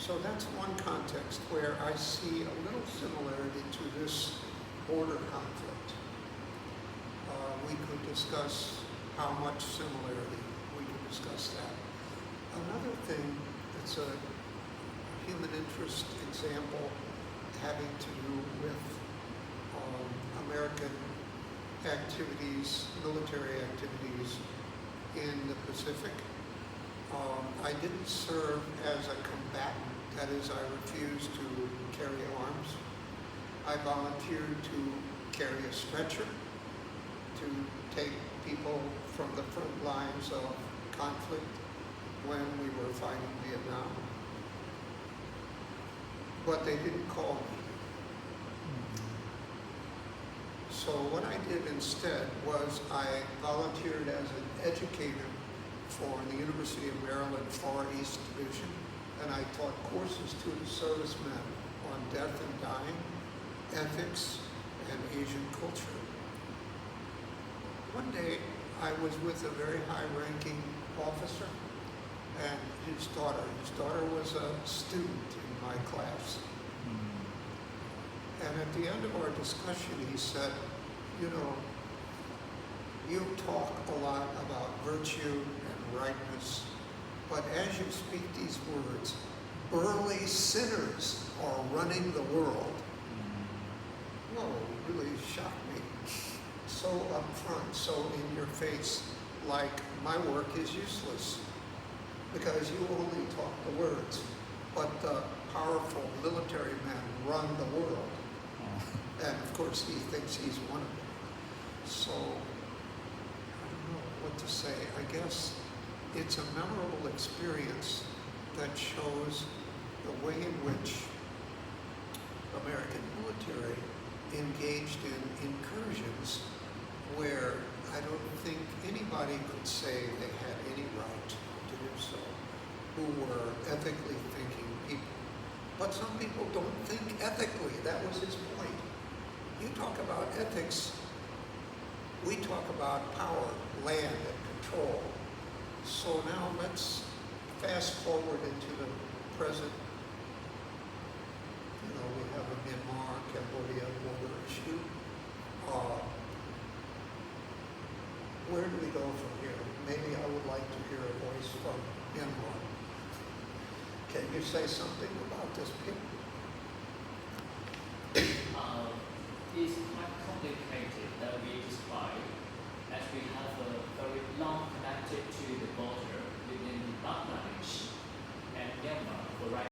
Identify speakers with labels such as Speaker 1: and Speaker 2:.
Speaker 1: So that's one context where I see a little similarity to this border conflict. We could discuss how much similarity. We could discuss that. Another thing that's a human interest example having to do with American activities, military activities in the Pacific. I didn't serve as a combatant, that is, I refused to carry arms. I volunteered to carry a stretcher, to take people from the front lines of conflict when we were fighting Vietnam. But they didn't call me. So what I did instead was I volunteered as an educator for the University of Maryland Far East Division, and I taught courses to the servicemen on death and dying, ethics, and Asian culture. One day, I was with a very high-ranking officer and his daughter. His daughter was a student in my class. And at the end of our discussion, he said, you know, you talk a lot about virtue and rightness, but as you speak these words, burly sinners are running the world. Whoa, really shocked me. So upfront, so in your face, like my work is useless because you only talk the words, but the powerful military men run the world. And of course he thinks he's one of them. So, I don't know what to say. I guess it's a memorable experience that shows the way in which American military engaged in incursions where I don't think anybody could say they had any right to do so, who were ethically thinking people. But some people don't think ethically. That was his point. You talk about ethics, we talk about power, land, and control. So now let's fast forward into the present. You know, we have a Myanmar, Cambodia border issue. Where do we go from here? Maybe I would like to hear a voice from Myanmar. Can you say something about this people?
Speaker 2: It's quite complicated that we describe, as we have a very long connected to the border within Bangladesh.